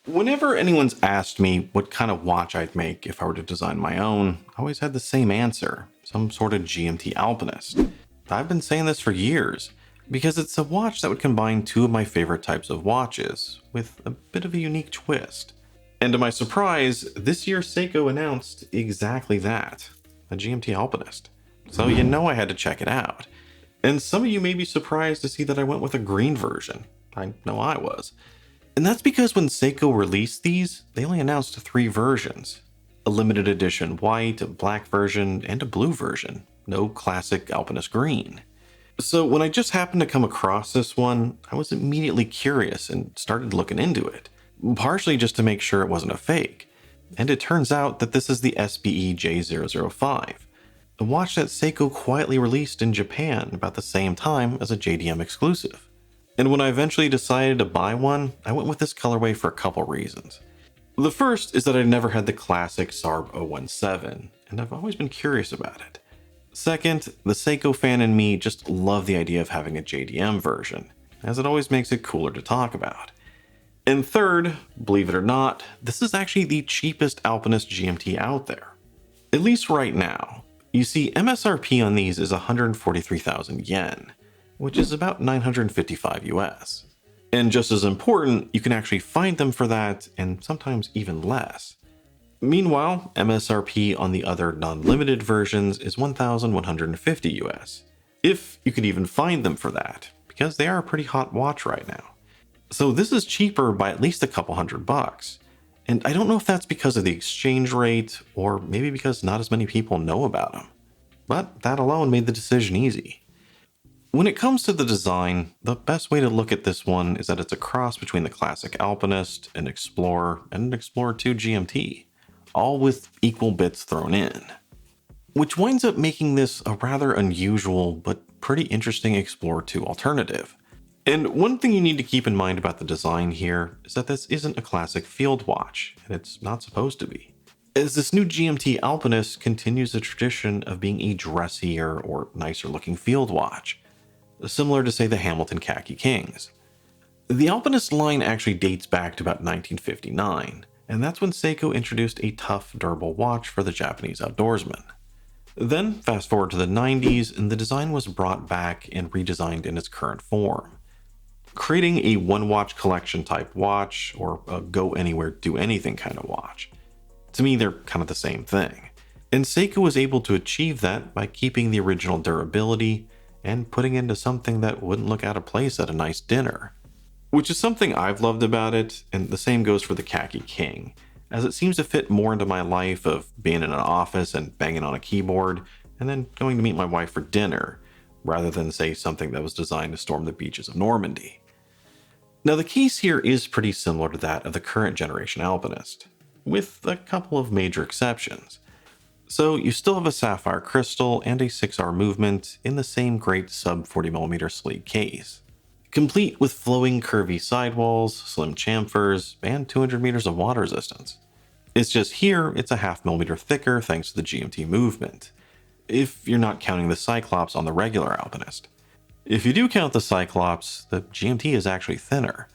Whenever anyone's asked me what kind of watch I'd make if I were to design my own, I always had the same answer, some sort of GMT Alpinist. I've been saying this for years, because it's a watch that would combine two of my favorite types of watches, with a bit of a unique twist. And to my surprise, this year Seiko announced exactly that, a GMT Alpinist. So you know I had to check it out. And some of you may be surprised to see that I went with a green version. I know I was. And that's because when Seiko released these, they only announced three versions. A limited edition white, a black version, and a blue version. No classic Alpinist green. So when I just happened to come across this one, I was immediately curious and started looking into it. Partially just to make sure it wasn't a fake. And it turns out that this is the SBEJ005. A watch that Seiko quietly released in Japan about the same time as a JDM exclusive. And when I eventually decided to buy one, I went with this colorway for a couple reasons. The first is that I never had the classic SARB 017, and I've always been curious about it. Second, the Seiko fan in me just loved the idea of having a JDM version, as it always makes it cooler to talk about. And third, believe it or not, this is actually the cheapest Alpinist GMT out there. At least right now. You see, MSRP on these is 143,000 yen, which is about 955 US. And just as important, you can actually find them for that, and sometimes even less. Meanwhile, MSRP on the other non-limited versions is 1,150 US, if you could even find them for that, because they are a pretty hot watch right now. So this is cheaper by at least a couple $100, and I don't know if that's because of the exchange rate, or maybe because not as many people know about them. But that alone made the decision easy. When it comes to the design, the best way to look at this one is that it's a cross between the classic Alpinist, an Explorer, and an Explorer 2 GMT, all with equal bits thrown in. Which winds up making this a rather unusual but pretty interesting Explorer 2 alternative. And one thing you need to keep in mind about the design here is that this isn't a classic field watch, and it's not supposed to be. As this new GMT Alpinist continues the tradition of being a dressier or nicer looking field watch, similar to, say, the Hamilton Khaki Kings. The Alpinist line actually dates back to about 1959, and that's when Seiko introduced a tough, durable watch for the Japanese outdoorsman. Then, fast forward to the 90s, and the design was brought back and redesigned in its current form, creating a one-watch collection type watch, or a go-anywhere, do-anything kind of watch. To me, they're kind of the same thing. And Seiko was able to achieve that by keeping the original durability and putting into something that wouldn't look out of place at a nice dinner. Which is something I've loved about it, and the same goes for the Khaki King, as it seems to fit more into my life of being in an office and banging on a keyboard, and then going to meet my wife for dinner, rather than, say, something that was designed to storm the beaches of Normandy. Now the case here is pretty similar to that of the current generation Alpinist, with a couple of major exceptions. So you still have a sapphire crystal and a 6R movement in the same great sub 40mm sleek case, complete with flowing curvy sidewalls, slim chamfers, and 200 meters of water resistance. It's just here it's a half millimeter thicker thanks to the GMT movement, if you're not counting the Cyclops on the regular Alpinist. If you do count the Cyclops, the GMT is actually thinner.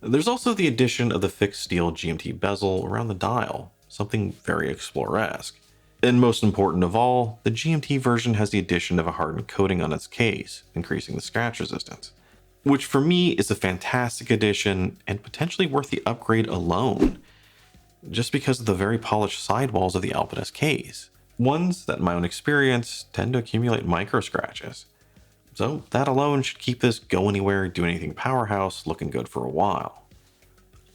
There's also the addition of the fixed steel GMT bezel around the dial, something very Explorer-esque. And most important of all, the GMT version has the addition of a hardened coating on its case, increasing the scratch resistance. Which for me is a fantastic addition and potentially worth the upgrade alone, just because of the very polished sidewalls of the Alpinist case. Ones that in my own experience tend to accumulate micro scratches. So that alone should keep this go anywhere, do anything powerhouse looking good for a while.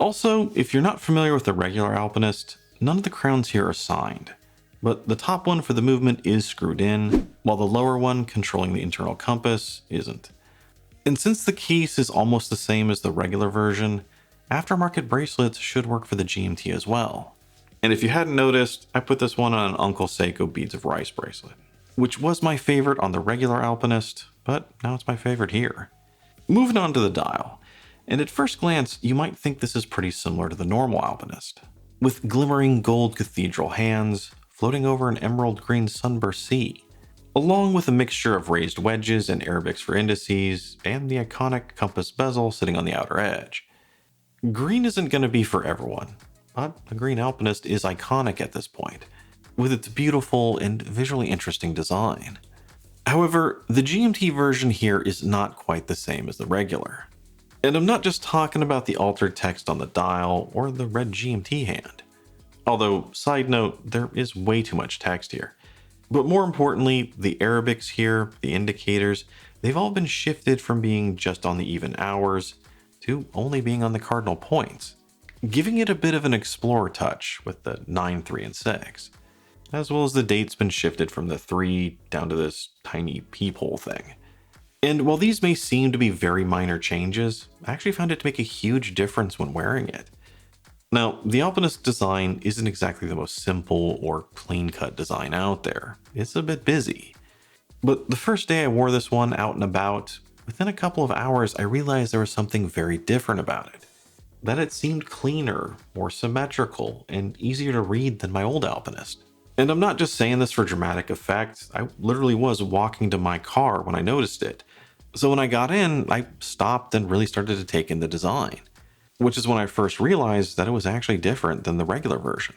Also, if you're not familiar with the regular Alpinist, none of the crowns here are signed. But the top one for the movement is screwed in, while the lower one controlling the internal compass isn't. And since the case is almost the same as the regular version, aftermarket bracelets should work for the GMT as well. And if you hadn't noticed, I put this one on an Uncle Seiko Beads of Rice bracelet, which was my favorite on the regular Alpinist, but now it's my favorite here. Moving on to the dial, and at first glance you might think this is pretty similar to the normal Alpinist, with glimmering gold cathedral hands, floating over an emerald green sunburst sea, along with a mixture of raised wedges and Arabics for indices, and the iconic compass bezel sitting on the outer edge. Green isn't going to be for everyone, but the Green Alpinist is iconic at this point, with its beautiful and visually interesting design. However, the GMT version here is not quite the same as the regular. And I'm not just talking about the altered text on the dial or the red GMT hand. Although, side note, there is way too much text here. But more importantly, the Arabics here, the indicators, they've all been shifted from being just on the even hours to only being on the cardinal points, giving it a bit of an explorer touch with the 9, 3, and 6. As well as the date's been shifted from the 3 down to this tiny peephole thing. And while these may seem to be very minor changes, I actually found it to make a huge difference when wearing it. Now, the Alpinist design isn't exactly the most simple or clean-cut design out there. It's a bit busy. But the first day I wore this one out and about, within a couple of hours I realized there was something very different about it. That it seemed cleaner, more symmetrical, and easier to read than my old Alpinist. And I'm not just saying this for dramatic effect, I literally was walking to my car when I noticed it. So when I got in, I stopped and really started to take in the design. Which is when I first realized that it was actually different than the regular version.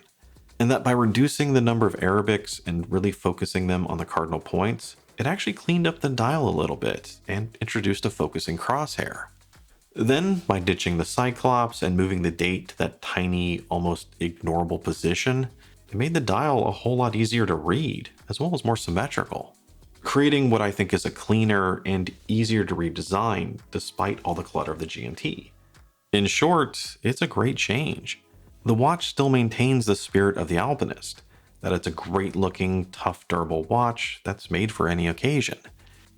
And that by reducing the number of Arabics and really focusing them on the cardinal points, it actually cleaned up the dial a little bit and introduced a focusing crosshair. Then, by ditching the Cyclops and moving the date to that tiny, almost ignorable position, it made the dial a whole lot easier to read, as well as more symmetrical, creating what I think is a cleaner and easier to read design despite all the clutter of the GMT. In short, it's a great change. The watch still maintains the spirit of the Alpinist, that it's a great looking, tough, durable watch that's made for any occasion.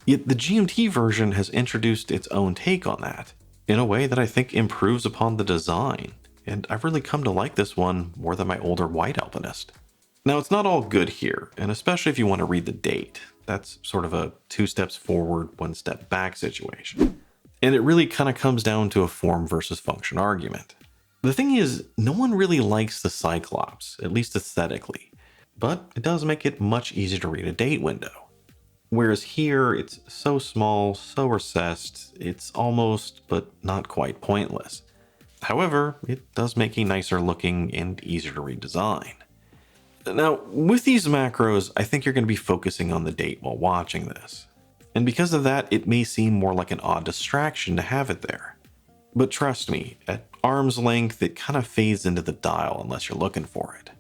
Yet the GMT version has introduced its own take on that, in a way that I think improves upon the design, and I've really come to like this one more than my older white Alpinist. Now, it's not all good here, and especially if you want to read the date. That's sort of a 2 steps forward, 1 step back situation. And it really kind of comes down to a form versus function argument. The thing is, no one really likes the Cyclops, at least aesthetically, but it does make it much easier to read a date window. Whereas here, it's so small, so recessed, it's almost, but not quite pointless. However, it does make a nicer looking and easier to read design. Now, with these macros, I think you're going to be focusing on the date while watching this. And because of that, it may seem more like an odd distraction to have it there. But trust me, at arm's length, it kind of fades into the dial unless you're looking for it.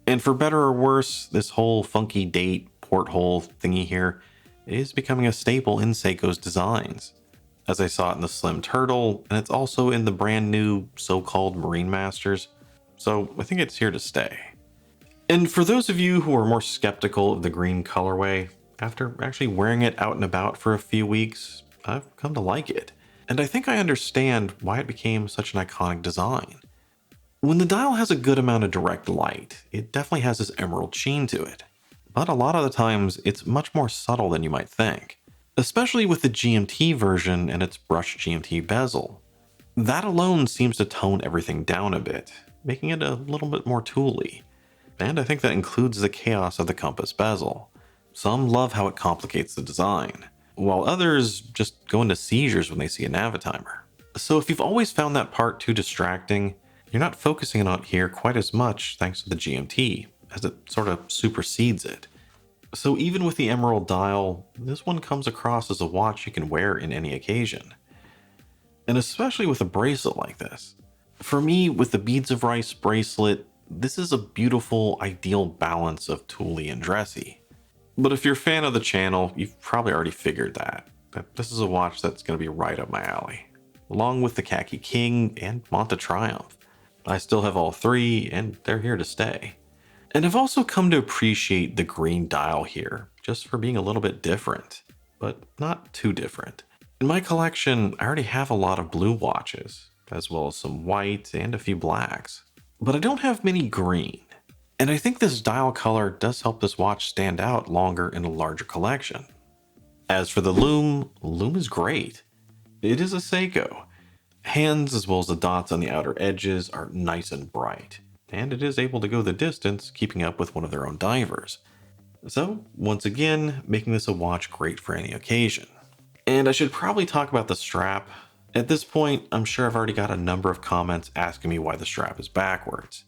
And for better or worse, this whole funky date porthole thingy here is becoming a staple in Seiko's designs. As I saw it in the Slim Turtle, and it's also in the brand new so-called Marine Masters, so I think it's here to stay. And for those of you who are more skeptical of the green colorway, after actually wearing it out and about for a few weeks, I've come to like it. And I think I understand why it became such an iconic design. When the dial has a good amount of direct light, it definitely has this emerald sheen to it. But a lot of the times, it's much more subtle than you might think. Especially with the GMT version and its brushed GMT bezel. That alone seems to tone everything down a bit, making it a little bit more tooly. And I think that includes the chaos of the compass bezel. Some love how it complicates the design, while others just go into seizures when they see a Navitimer. So if you've always found that part too distracting, you're not focusing on it here quite as much thanks to the GMT, as it sort of supersedes it. So even with the emerald dial, this one comes across as a watch you can wear in any occasion. And especially with a bracelet like this. For me, with the Beads of Rice bracelet, this is a beautiful, ideal balance of tooly and dressy. But if you're a fan of the channel, you've probably already figured that this is a watch that's going to be right up my alley, along with the Khaki King and Monte Triumph. I still have all 3, and they're here to stay. And I've also come to appreciate the green dial here, just for being a little bit different, but not too different. In my collection, I already have a lot of blue watches, as well as some white and a few blacks, but I don't have many green. And I think this dial color does help this watch stand out longer in a larger collection. As for the LUME, LUME is great. It is a Seiko. Hands as well as the dots on the outer edges are nice and bright, and it is able to go the distance, keeping up with one of their own divers. So, once again, making this a watch great for any occasion. And I should probably talk about the strap. At this point, I'm sure I've already got a number of comments asking me why the strap is backwards.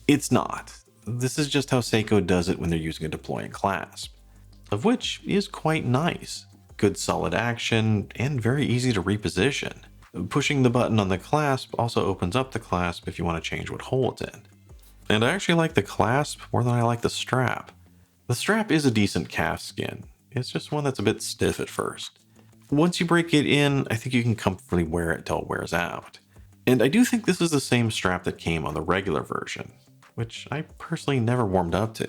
It's not. This is just how Seiko does it when they're using a deploying clasp, of which is quite nice. Good solid action and very easy to reposition. Pushing the button on the clasp also opens up the clasp if you want to change what hole it's in. And I actually like the clasp more than I like the strap. The strap is a decent calf skin. It's just one that's a bit stiff at first. Once you break it in, I think you can comfortably wear it till it wears out. And I do think this is the same strap that came on the regular version, which I personally never warmed up to,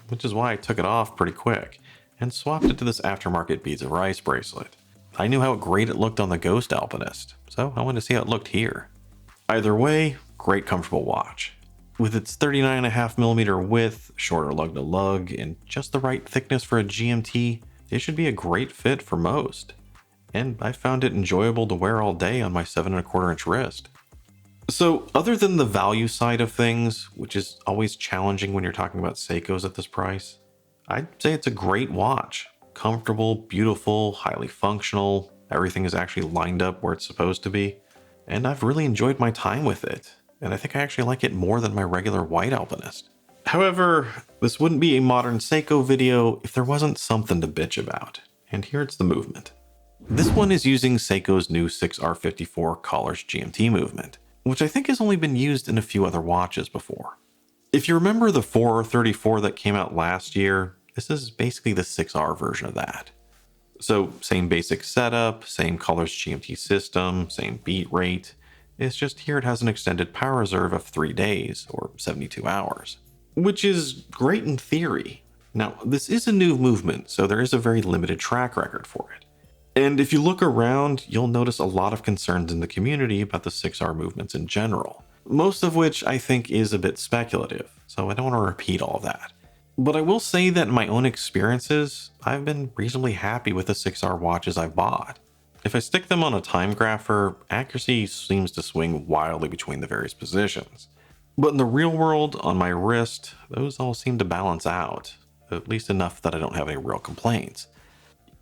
which is why I took it off pretty quick and swapped it to this aftermarket Beads of Rice bracelet. I knew how great it looked on the Ghost Alpinist, so I wanted to see how it looked here. Either way, great comfortable watch. With its 39.5mm width, shorter lug to lug, and just the right thickness for a GMT, it should be a great fit for most. And I found it enjoyable to wear all day on my 7¼ inch wrist. So other than the value side of things, which is always challenging when you're talking about Seikos at this price, I'd say it's a great watch. Comfortable, beautiful, highly functional, everything is actually lined up where it's supposed to be, and I've really enjoyed my time with it, and I think I actually like it more than my regular white Alpinist. However, this wouldn't be a modern Seiko video if there wasn't something to bitch about, and here it's the movement. This one is using Seiko's new 6R54 Collars GMT movement, which I think has only been used in a few other watches before. If you remember the 4R34 that came out last year, this is basically the 6R version of that. So same basic setup, same Collars GMT system, same beat rate. It's just here it has an extended power reserve of 3 days, or 72 hours. Which is great in theory. Now, this is a new movement, so there is a very limited track record for it. And if you look around, you'll notice a lot of concerns in the community about the 6R movements in general. Most of which I think is a bit speculative, so I don't want to repeat all of that. But I will say that in my own experiences, I've been reasonably happy with the 6R watches I've bought. If I stick them on a time grapher, accuracy seems to swing wildly between the various positions. But in the real world, on my wrist, those all seem to balance out, at least enough that I don't have any real complaints.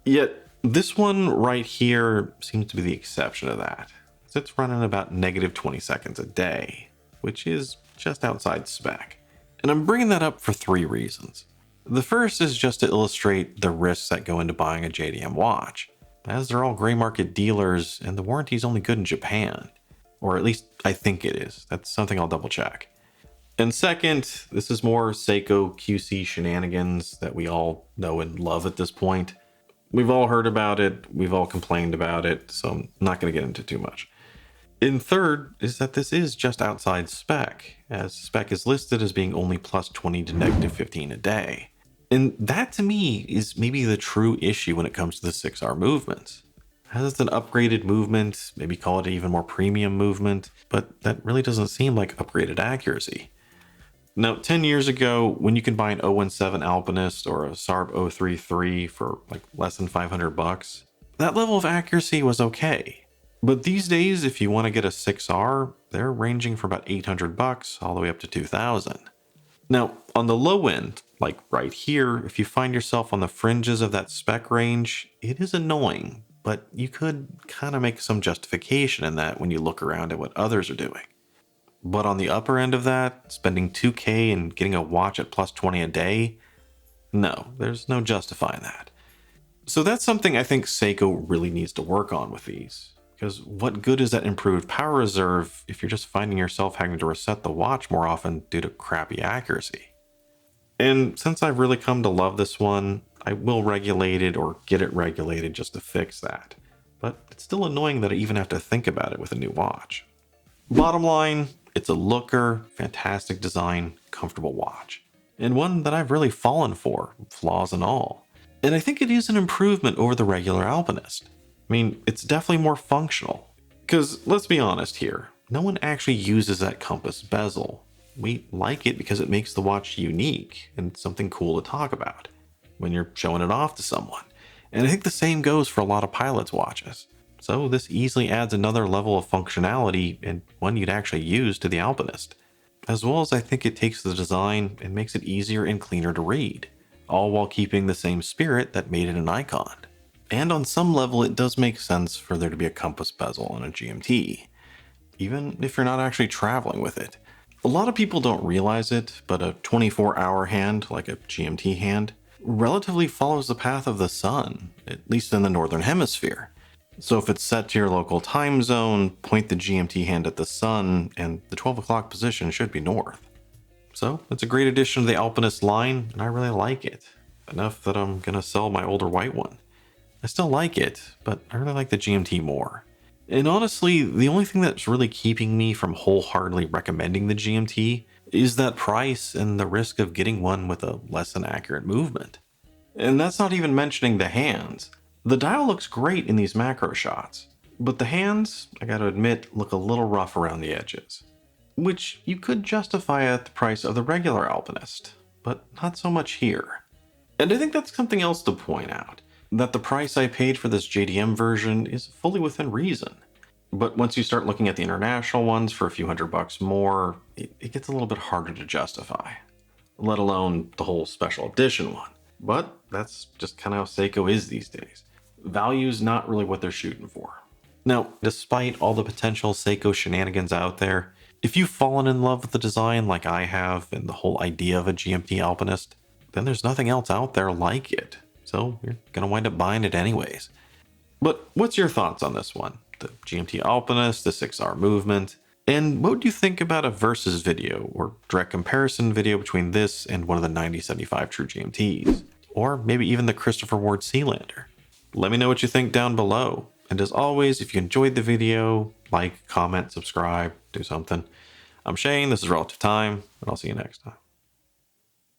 Yet, this one right here seems to be the exception to that. It's running about -20 seconds a day, which is just outside spec. And I'm bringing that up for 3 reasons. The first is just to illustrate the risks that go into buying a JDM watch, as they're all gray market dealers and the warranty is only good in Japan. Or at least I think it is. That's something I'll double check. And second, this is more Seiko QC shenanigans that we all know and love at this point. We've all heard about it, we've all complained about it, so I'm not going to get into too much. And third is that this is just outside spec, as spec is listed as being only +20 to -15 a day. And that to me is maybe the true issue when it comes to the 6R movements. As it's an upgraded movement, maybe call it an even more premium movement, but that really doesn't seem like upgraded accuracy. Now, 10 years ago, when you can buy an 017 Alpinist or a SARB 033 for like less than $500, that level of accuracy was okay. But these days, if you want to get a 6R, they're ranging from about $800 all the way up to $2,000. Now, on the low end, like right here, if you find yourself on the fringes of that spec range, it is annoying, but you could kind of make some justification in that when you look around at what others are doing. But on the upper end of that, spending $2K and getting a watch at +20 a day, no, there's no justifying that. So that's something I think Seiko really needs to work on with these. Because what good is that improved power reserve if you're just finding yourself having to reset the watch more often due to crappy accuracy? And since I've really come to love this one, I will regulate it or get it regulated just to fix that. But it's still annoying that I even have to think about it with a new watch. Bottom line, it's a looker, fantastic design, comfortable watch. And one that I've really fallen for, flaws and all. And I think it is an improvement over the regular Alpinist. I mean, it's definitely more functional. Because let's be honest here, no one actually uses that compass bezel. We like it because it makes the watch unique and something cool to talk about when you're showing it off to someone. And I think the same goes for a lot of pilots' watches. So this easily adds another level of functionality and one you'd actually use to the Alpinist. As well as I think it takes the design and makes it easier and cleaner to read, all while keeping the same spirit that made it an icon. And on some level, it does make sense for there to be a compass bezel on a GMT, even if you're not actually traveling with it. A lot of people don't realize it, but a 24-hour hand, like a GMT hand, relatively follows the path of the sun, at least in the northern hemisphere. So if it's set to your local time zone, point the GMT hand at the sun, and the 12 o'clock position should be north. So it's a great addition to the Alpinist line, and I really like it. Enough that I'm gonna sell my older white one. I still like it, but I really like the GMT more. And honestly, the only thing that's really keeping me from wholeheartedly recommending the GMT is that price and the risk of getting one with a less than accurate movement. And that's not even mentioning the hands. The dial looks great in these macro shots, but the hands, I gotta admit, look a little rough around the edges. Which you could justify at the price of the regular Alpinist, but not so much here. And I think that's something else to point out, that the price I paid for this JDM version is fully within reason. But once you start looking at the international ones for a few $100 more, it gets a little bit harder to justify, let alone the whole special edition one. But that's just kind of how Seiko is these days. Value's not really what they're shooting for. Now, despite all the potential Seiko shenanigans out there, if you've fallen in love with the design like I have and the whole idea of a GMT Alpinist, then there's nothing else out there like it. So you're gonna wind up buying it anyways. But what's your thoughts on this one? The GMT Alpinist, the 6R movement, and what would you think about a versus video or direct comparison video between this and one of the 9075 True GMTs? Or maybe even the Christopher Ward Sealander? Let me know what you think down below. And as always, if you enjoyed the video, like, comment, subscribe, do something. I'm Shane, this is Relative Time, and I'll see you next time.